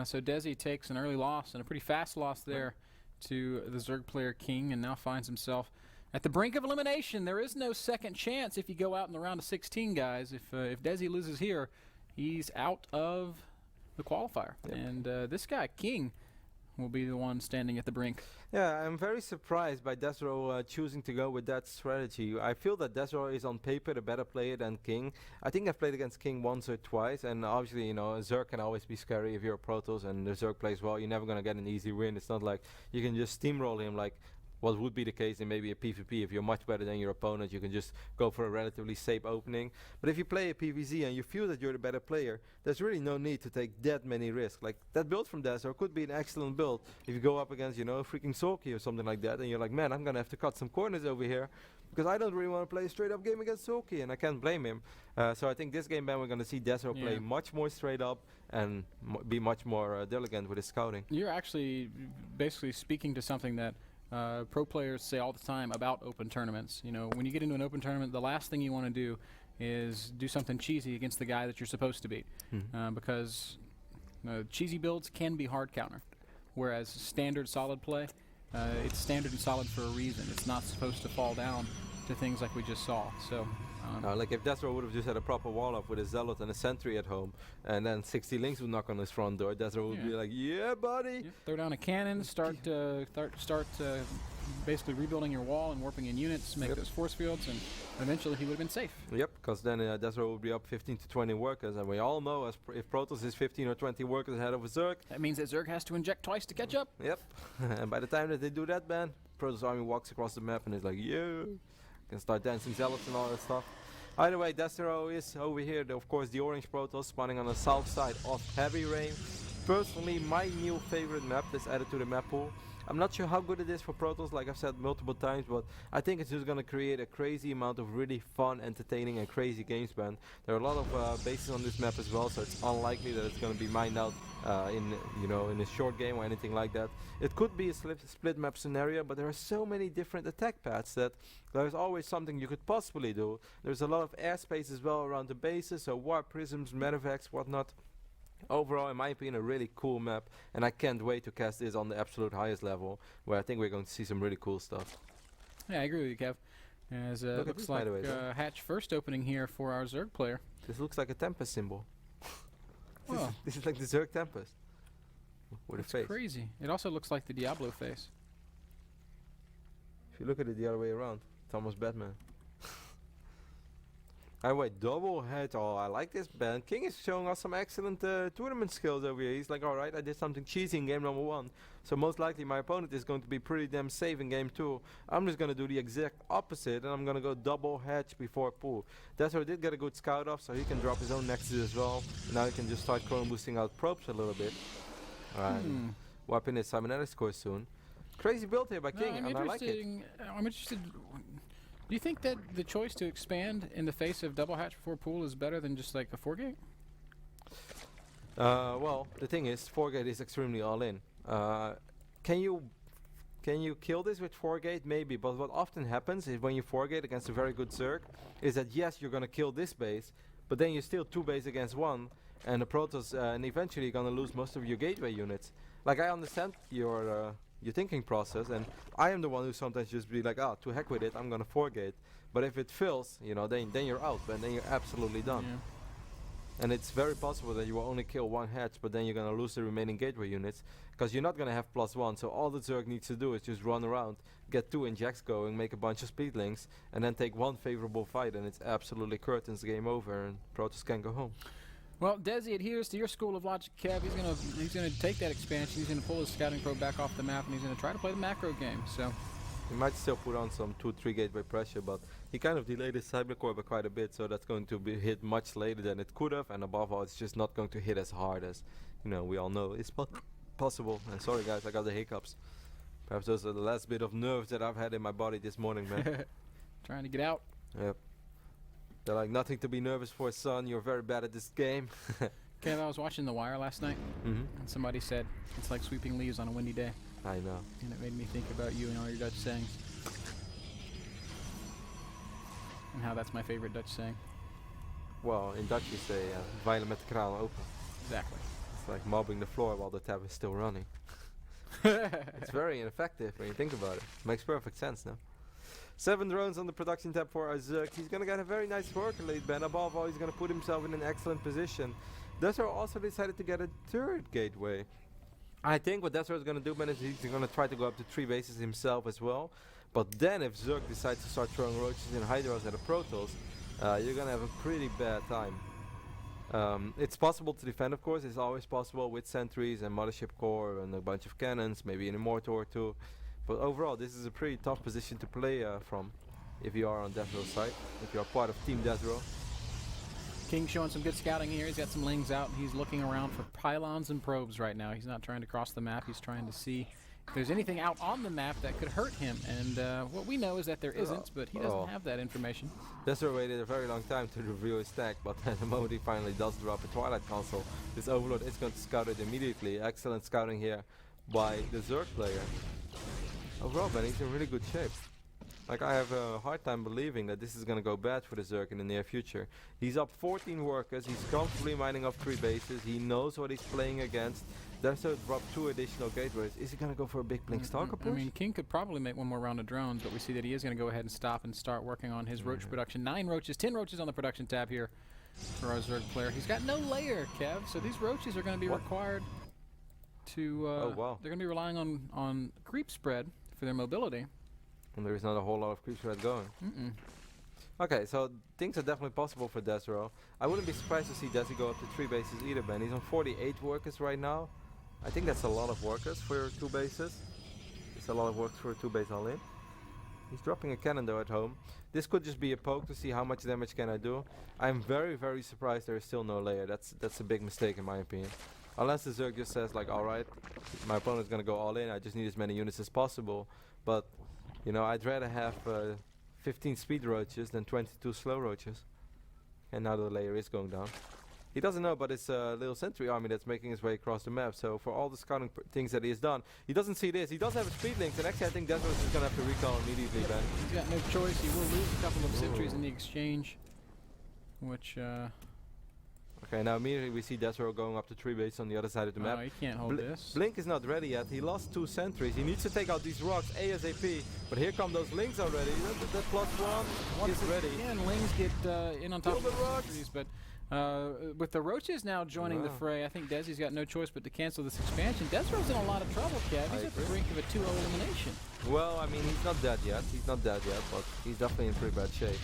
So Desi takes an early loss, and a pretty fast loss there to the Zerg player KinG, and now finds himself at the brink of elimination. There is no second chance if you go out in the round of 16, guys. If Desi loses here, he's out of the qualifier. Yep. And this guy, KinG, will be the one standing at the brink. Yeah, I'm very surprised by desRow choosing to go with that strategy. I feel that desRow is on paper a better player than KinG. I think I've played against KinG once or twice, and obviously, you know, Zerg can always be scary if you're a Protoss and the Zerg plays well. You're never going to get an easy win. It's not like you can just steamroll him like what would be the case in maybe a PvP. If you're much better than your opponent, you can just go for a relatively safe opening. But if you play a PvZ and you feel that you're the better player, there's really no need to take that many risks. Like that build from desRow could be an excellent build if you go up against, you know, freaking Sulky or something like that, and you're like, man, I'm gonna have to cut some corners over here because I don't really want to play a straight up game against Sulky, and I can't blame him. So I think this game ban we're gonna see desRow play much more straight up and be much more diligent with his scouting. You're actually basically speaking to something that pro players say all the time about open tournaments. You know, when you get into an open tournament, the last thing you want to do is do something cheesy against the guy that you're supposed to beat, because cheesy builds can be hard countered, whereas standard solid play, it's standard and solid for a reason. It's not supposed to fall down to things like we just saw. So like if desRow would have just had a proper wall up with a Zealot and a Sentry at home, and then 60 Links would knock on his front door, desRow would be like, yeah, buddy! Yep. Throw down a cannon, start basically rebuilding your wall and warping in units, make those force fields, and eventually he would have been safe. Yep, because then desRow would be up 15 to 20 workers, and we all know if Protoss is 15 or 20 workers ahead of a Zerg, that means that Zerg has to inject twice to catch up. Yep, and by the time that they do that, man, Protoss army walks across the map and is like, yeah, can start dancing Zealots and all that stuff. Either way, desRow is over here, of course, the orange Protoss spawning on the south side of Heavy Rain. Personally, my new favorite map that's added to the map pool. I'm not sure how good it is for Protoss, like I've said multiple times, but I think it's just going to create a crazy amount of really fun, entertaining, and crazy games, man. There are a lot of bases on this map as well, so it's unlikely that it's going to be mined out in a short game or anything like that. It could be a split map scenario, but there are so many different attack paths that there's always something you could possibly do. There's a lot of airspace as well around the bases, so warp prisms, medevacs, whatnot. Overall, in my opinion, a really cool map, and I can't wait to cast this on the absolute highest level, where I think we're going to see some really cool stuff. Yeah, I agree with you, Kev. As looks like hatch first opening here for our Zerg player. This looks like a Tempest symbol. This is like the Zerg Tempest. With a face. Crazy. It also looks like the Diablo face. If you look at it the other way around, it's almost Batman. Wait, double head. Oh, I like this band. KinG is showing us some excellent tournament skills over here. He's like, alright, I did something cheesy in game number 1. So most likely my opponent is going to be pretty damn safe in game 2. I'm just going to do the exact opposite, and I'm going to go double hedge before pull. desRow did get a good scout off, so he can drop his own Nexus as well. And now he can just start chrome boosting out probes a little bit. Alright, wiping his cybernetics core soon. Crazy build here by KinG, and I like it. I'm interested. Do you think that the choice to expand in the face of double hatch before pool is better than just like a 4-gate? Well, the thing is, 4-gate is extremely all-in. Can you kill this with 4-gate? Maybe, but what often happens is when you 4-gate against a very good Zerg, is that yes, you're gonna kill this base, but then you're still 2 base against 1, and the Protoss, and eventually you're gonna lose most of your gateway units. Like, I understand your thinking process, and I am the one who sometimes just be like, to heck with it, I'm gonna 4-gate. But if it fails, you know, then you're out, and then you're absolutely done. Yeah. And it's very possible that you will only kill 1 hatch, but then you're gonna lose the remaining gateway units, because you're not gonna have +1. So all the Zerg needs to do is just run around, get 2 injects going, make a bunch of speed links, and then take 1 favorable fight, and it's absolutely curtains, game over, and Protoss can go home. Well, Desi adheres to your school of logic, Kev. He's gonna take that expansion. He's gonna pull his scouting probe back off the map, and he's gonna try to play the macro game. So he might still put on some 2-3 gateway pressure, but he kind of delayed his cybercore by quite a bit, so that's going to be hit much later than it could have, and above all, it's just not going to hit as hard as, you know, we all know it's possible. And sorry guys, I got the hiccups. Perhaps those are the last bit of nerves that I've had in my body this morning, man. Trying to get out. Yep. They're like, nothing to be nervous for, son. You're very bad at this game. Kev, I was watching The Wire last night, and somebody said it's like sweeping leaves on a windy day. I know. And it made me think about you and all your Dutch sayings. And how that's my favorite Dutch saying. Well, in Dutch you say, vuilen met de kraan open. Exactly. It's like mobbing the floor while the tab is still running. It's very ineffective when you think about it. Makes perfect sense now. 7 drones on the production tab for Azuk. He's gonna get a very nice work late ban. Above all, he's gonna put himself in an excellent position. desRow also decided to get a third gateway. I think what desRow is gonna do, man, is he's gonna try to go up to 3 bases himself as well. But then if Zerg decides to start throwing roaches and hydras at the Protoss, you're gonna have a pretty bad time. It's possible to defend, of course. It's always possible with sentries and mothership core and a bunch of cannons, maybe an immortal or 2. But overall, this is a pretty tough position to play from if you are on desRow's side, if you are part of Team desRow. KinG showing some good scouting here. He's got some lings out. He's looking around for pylons and probes right now. He's not trying to cross the map. He's trying to see if there's anything out on the map that could hurt him. And what we know is that there isn't, but he doesn't have that information. desRow waited a very long time to reveal his stack, but at the moment he finally does drop a Twilight Console, this Overlord is going to scout it immediately. Excellent scouting here by the Zerg player. Overall, man, he's in really good shape. Like, I have a hard time believing that this is going to go bad for the Zerg in the near future. He's up 14 workers, he's comfortably mining up 3 bases, he knows what he's playing against. desRow dropped 2 additional gateways. Is he going to go for a big Blink Stalker push? I mean, KinG could probably make one more round of drones, but we see that he is going to go ahead and stop and start working on his roach production. 9 roaches, 10 roaches on the production tab here for our Zerg player. He's got no layer, Kev, so these roaches are going to be required to... They're going to be relying on creep spread for their mobility. And there is not a whole lot of creep spread going. Okay, so things are definitely possible for desRow. I wouldn't be surprised to see Desi go up to 3 bases either, Ben. He's on 48 workers right now. I think that's a lot of workers for 2 bases. It's a lot of work for a 2 base all in. He's dropping a cannon though at home. This could just be a poke to see how much damage can I do. I'm very, very surprised there is still no layer. That's a big mistake in my opinion. Unless the Zerg just says like, alright, my opponent's gonna go all in, I just need as many units as possible. But, you know, I'd rather have 15 speed roaches than 22 slow roaches. And now the layer is going down. He doesn't know, but it's a little sentry army that's making its way across the map. So for all the scouting things that he has done, he doesn't see this. He does have a speed link, and actually I think desRow is going to have to recall immediately, Ben. He's got no choice. He will lose a couple of sentries in the exchange, which... Okay, now immediately we see desRow going up to 3 bases on the other side of the map. he can't hold this. Blink is not ready yet. He lost 2 sentries. He needs to take out these rocks ASAP. But here come those links already. That +1 is ready. Again, lings get in on top Kill of the rocks. sentries, but with the roaches now joining the fray, I think Desi's got no choice but to cancel this expansion. desRow's in a lot of trouble, Kev. He's at the brink of a 2-0 elimination. Well, I mean, he's not dead yet. He's not dead yet, but he's definitely in pretty bad shape.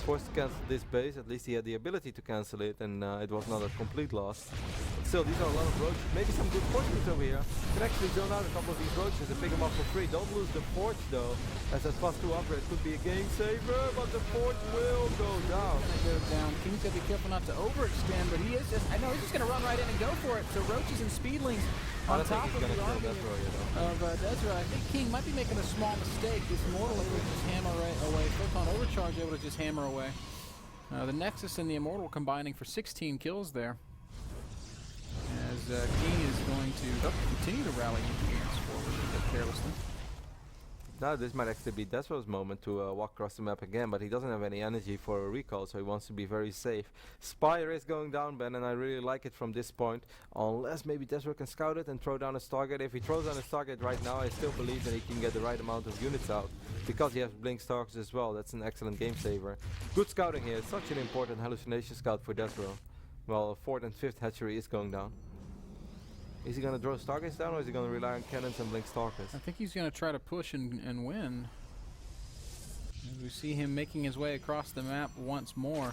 Forced to cancel this base, at least he had the ability to cancel it, and it was not a complete loss. But still, these are a lot of roaches. Maybe some good fortunes over here. Can actually zone out a couple of these roaches and pick them up for free. Don't lose the forge though, as that +2 upgrade could be a game saver, but the forge will go down. Go down. KinG's got to be careful not to overextend, but he is just, I know he's just going to run right in and go for it. So roaches and speedlings on top of the army of desRow. I think KinG might be making a small mistake. This Immortal able to just hammer away. Photon Overcharge able to just hammer away. The Nexus and the Immortal combining for 16 kills there. As KinG is going to continue to rally units forward a bit carelessly. Now this might actually be desRow's moment to walk across the map again, but he doesn't have any energy for a recall, so he wants to be very safe. Spire is going down, Ben, and I really like it from this point, unless maybe desRow can scout it and throw down a Stargate. If he throws down a Stargate right now, I still believe that he can get the right amount of units out, because he has Blink Stalkers as well. That's an excellent game saver. Good scouting here, such an important hallucination scout for desRow. Well, 4th and 5th hatchery is going down. Is he going to draw Stargates down, or is he going to rely on cannons and Blink Stalkers? I think he's going to try to push and win. As we see him making his way across the map once more.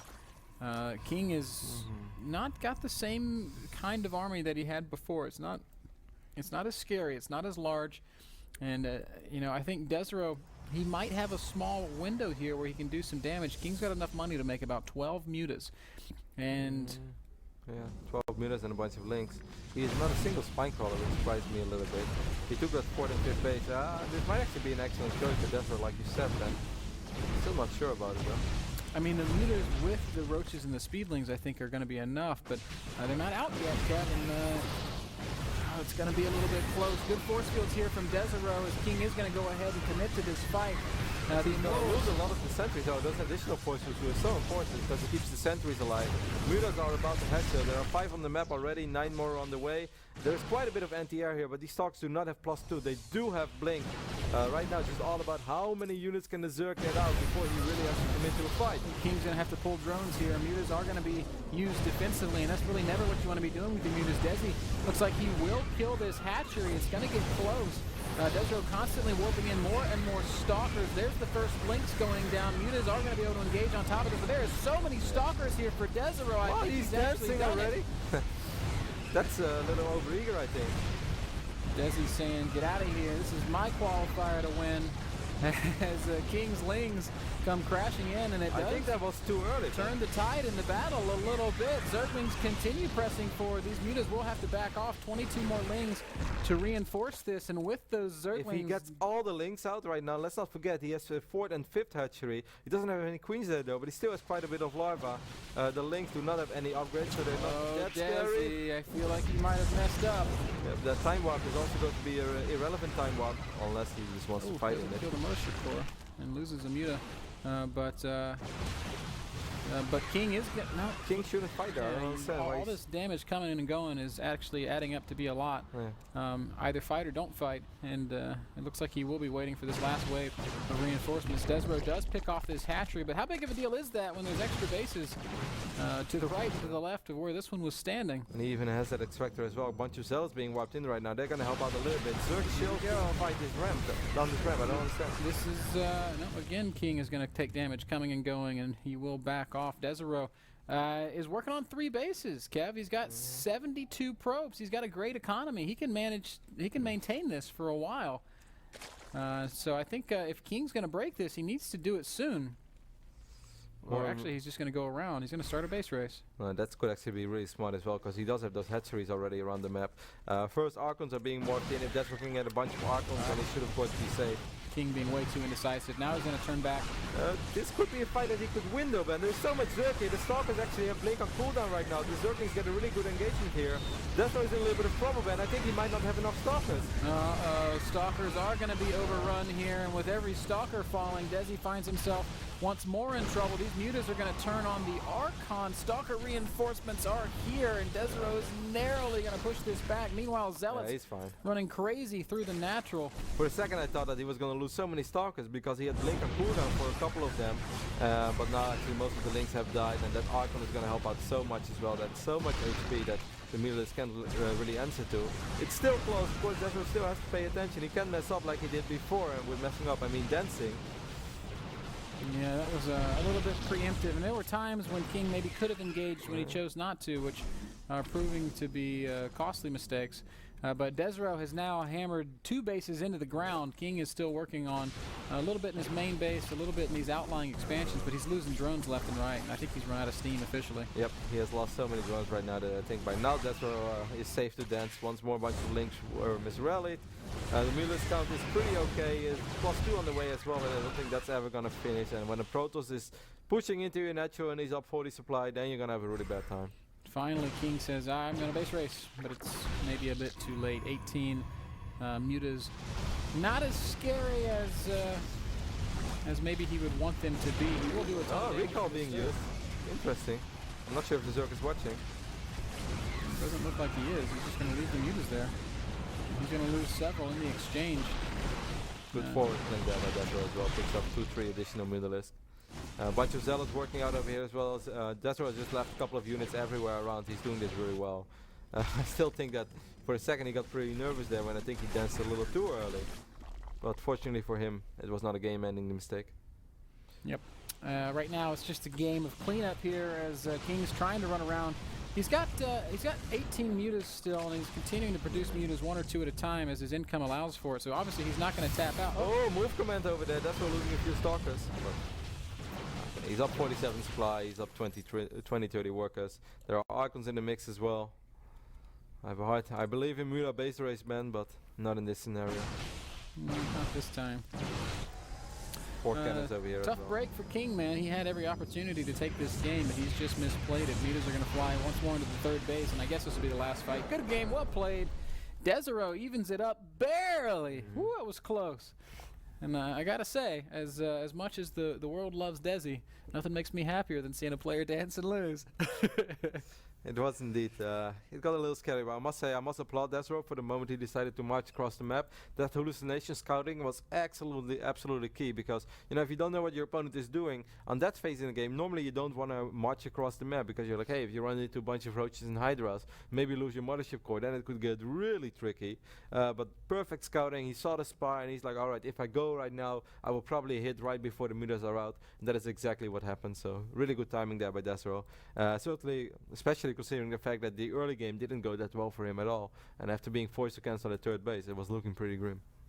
KinG is not got the same kind of army that he had before. It's not as scary. It's not as large. And you know, I think desRow, he might have a small window here where he can do some damage. KinG's got enough money to make about 12 mutas, and. Yeah, 12 mutas and a bunch of links. He is not a single spine crawler, which surprised me a little bit. He took that 4th and 5th base. This might actually be an excellent choice for desRow, like you said, Ben. Still not sure about it, though. I mean, the mutas with the roaches and the speedlings, I think, are going to be enough, but they're not out yet, Kevin. It's going to be a little bit close. Good force fields here from desRow, as KinG is going to go ahead and commit to this fight. He's going to lose a lot of the sentries, though. Those additional points which are so important because it keeps the sentries alive. Mutas are about to head, so there are 5 on the map already, 9 more on the way. There's quite a bit of anti-air here, but these Stalkers do not have +2. They do have Blink. Right now, it's just all about how many units can the Zerg get out before he really has to commit to a fight. King's going to have to pull drones here. Mutas are going to be used defensively, and that's really never what you want to be doing with your Mutas. Desi looks like he will kill this hatchery. It's going to get close. desRow constantly warping in more and more Stalkers. There's the first Blinks going down. Mutas are going to be able to engage on top of this, but there are so many Stalkers here for desRow. I think he's dancing already. That's a little overeager, I think. Desi's saying, get out of here. This is my qualifier to win. As King's Lings come crashing in, and it does. I think that was too early. Turn the tide in the battle a little bit. Zerglings continue pressing forward. These Mutas will have to back off. 22 more Lings to reinforce this, and with those Zerglings... If he gets all the Lings out right now, let's not forget he has a 4th and 5th hatchery. He doesn't have any queens there though, but he still has quite a bit of larva. The Lings do not have any upgrades, so they're not that scary. I feel like he might have messed up. Yeah, that time warp is also going to be an irrelevant time warp, unless he just wants to fight in it. Killed a Moisture Core and loses a Muta. But King is getting... No, King shouldn't fight there. I don't understand why all this damage coming in and going is actually adding up to be a lot. Yeah. Either fight or don't fight, and it looks like he will be waiting for this last wave of reinforcements. desRow does pick off this hatchery, but how big of a deal is that when there's extra bases to the right and to the left of where this one was standing? And he even has that extractor as well. A bunch of cells being wiped in right now. They're going to help out a little bit. Zerg shield fight this ramp, down this ramp. I don't understand. This is, no, again, King is going to take damage coming and going, and he will back off. desRow is working on 3 bases, Kev. He's got 72 probes. He's got a great economy. He can maintain this for a while. So I think if King's going to break this, he needs to do it soon. Or actually, he's just going to go around. He's going to start a base race. That could actually be really smart as well, because he does have those hatcheries already around the map. First, Archons are being morphed in. If desRow can get a bunch of Archons, then he should, of course, be safe. King being way too indecisive. Now he's going to turn back. This could be a fight that he could win, though, man. There's so much Zerg here. The Stalkers actually have Blink on cooldown right now. The Zerglings get a really good engagement here. desRow is in a little bit of trouble, man. I think he might not have enough Stalkers. Stalkers are going to be overrun here, and with every Stalker falling, Desi finds himself once more in trouble. These Mutas are going to turn on the Archon. Stalker reinforcements are here, and desRow is narrowly going to push this back. Meanwhile, Zealots he's fine. Running crazy through the natural. For a second, I thought that he was going to lose so many Stalkers because he had Blink on cooldown for a couple of them. But now, actually, most of the Links have died, and that Archon is going to help out so much as well. That's so much HP that the Mutas can't really answer to. It's still close. Of course, desRow still has to pay attention. He can't mess up like he did before with messing up. I mean, dancing. Yeah, that was a little bit preemptive, and there were times when King maybe could have engaged when he chose not to, which are proving to be costly mistakes. But desRow has now hammered 2 bases into the ground. King is still working on a little bit in his main base, a little bit in these outlying expansions, but he's losing drones left and right. I think he's run out of steam officially. Yep, he has lost so many drones right now that I think by now desRow is safe to dance. Once more, a bunch of Links were misrallied. The Mutas count is pretty okay. It's +2 on the way as well, but I don't think that's ever going to finish. And when a Protoss is pushing into your natural and he's up 40 supply, then you're going to have a really bad time. Finally, King says, I'm going to base race, but it's maybe a bit too late. 18 Mutas. Not as scary as maybe he would want them to be. He will do a ton of recall being used. Interesting. I'm not sure if the Zerg is watching. Doesn't look like he is. He's just going to leave the Mutas there. He's going to lose several in the exchange. Good forward playing there by desRow as well. Picks up 2-3 additional Mutalisks. A bunch of Zealots working out over here as well. As desRow has just left a couple of units everywhere around. He's doing this really well. I still think that for a second he got pretty nervous there when I think he danced a little too early. But fortunately for him, it was not a game-ending mistake. Yep. Right now it's just a game of cleanup here as King's trying to run around. He's got 18 Mutas still, and he's continuing to produce Mutas 1 or 2 at a time as his income allows for it. So obviously he's not going to tap out. Oh, move command over there. That's what losing a few Stalkers. But he's up 47 supply. He's up 20-30 workers. There are Archons in the mix as well. I believe in Muta base race, man, but not in this scenario. Not this time. 4 cannons over here. Tough break for King, man. He had every opportunity to take this game, but he's just misplayed it. Mutas are going to fly once more into the 3rd base, and I guess this will be the last fight. Good game, well played. desRow evens it up barely. Woo, it was close. And I gotta say, as much as the world loves Desi, nothing makes me happier than seeing a player dance and lose. It was indeed. It got a little scary, but I must say I must applaud desRow for the moment he decided to march across the map. That hallucination scouting was absolutely key, because you know, if you don't know what your opponent is doing on that phase in the game, normally you don't want to march across the map, because you're like, hey, if you run into a bunch of roaches and hydras, maybe lose your mothership core, then it could get really tricky. But perfect scouting. He saw the spy and he's like, all right, if I go right now, I will probably hit right before the mutas are out. And that is exactly what happened. So really good timing there by desRow. Certainly, especially considering the fact that the early game didn't go that well for him at all, and after being forced to cancel the third base, it was looking pretty grim.